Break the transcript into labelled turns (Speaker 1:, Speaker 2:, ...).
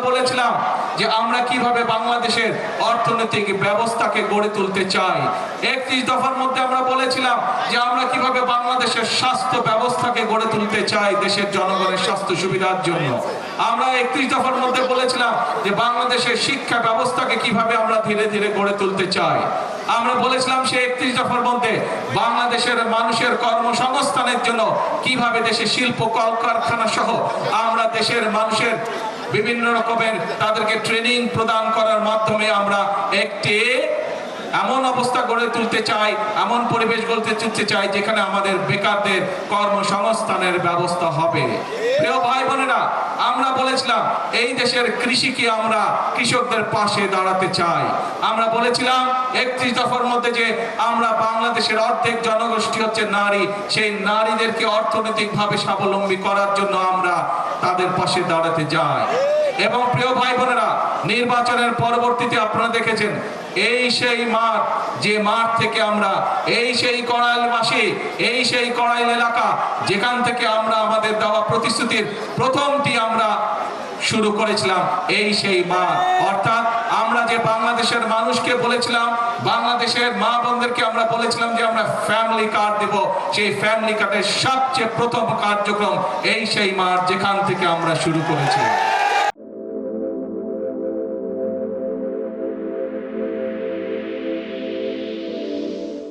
Speaker 1: বলেছিলাম যে আমরা কিভাবে বাংলাদেশের অর্থনৈতিক ব্যবস্থাকে গড়ে তুলতে চাই। 31 দফার মধ্যে আমরা বলেছিলাম যে আমরা কিভাবে বাংলাদেশের স্বাস্থ্য ব্যবস্থাকে গড়ে তুলতে চাই দেশের জনগণের স্বাস্থ্য সুবিধার জন্য। আমরা 31 দফার মধ্যে বলেছিলাম যে বাংলাদেশের শিক্ষা ব্যবস্থাকে কিভাবে আমরা ধীরে ধীরে গড়ে তুলতে চাই। আমরা বলেছিলাম সেই 31 দফার মধ্যে বাংলাদেশের মানুষের কর্মসংস্থানের জন্য কিভাবে দেশে শিল্প কলকারখানা সহ আমরা দেশের মানুষের বিভিন্ন রকমের তাদেরকে ট্রেনিং প্রদান করার মাধ্যমে আমরা একটি এমন অবস্থা গড়ে তুলতে চাই, এমন পরিবেশ গড়ে তুলতে চাই যেখানে আমাদের বেকারদের কর্মসংস্থানের ব্যবস্থা হবে। প্রিয় ভাই বোনেরা, আমরা বলেছিলাম এই দেশের কৃষিকে আমরা কৃষকদের পাশে দাঁড়াতে চাই। আমরা বলেছিলাম 31 দফার মধ্যে যে আমরা বাংলাদেশের অর্ধেক জনগোষ্ঠী হচ্ছে নারী, সেই নারীদেরকে অর্থনৈতিকভাবে স্বাবলম্বী করার জন্য আমরা তাদের পাশে দাঁড়াতে যাই। এবং প্রিয় ভাই বোনেরা, নির্বাচনের পরবর্তীতে আপনারা দেখেছেন এই সেই মাঠ, যে মাঠ থেকে আমরা এই সেই কড়াইলবাসী, এই সেই কড়াইল এলাকা যেখান থেকে আমরা আমাদের দেওয়া প্রতিশ্রুতির প্রথমটি আমরা শুরু করেছিলাম, এই সেই মাঠ। অর্থাৎ আমরা যে বাংলাদেশের মানুষকে বলেছিলাম, বাংলাদেশের মা বোনদেরকে আমরা বলেছিলাম যে আমরা ফ্যামিলি কার্ড দেব, সেই ফ্যামিলি কার্ডের সবচেয়ে প্রথম কার্যক্রম এই সেই মাঠ যেখান থেকে আমরা শুরু করেছি।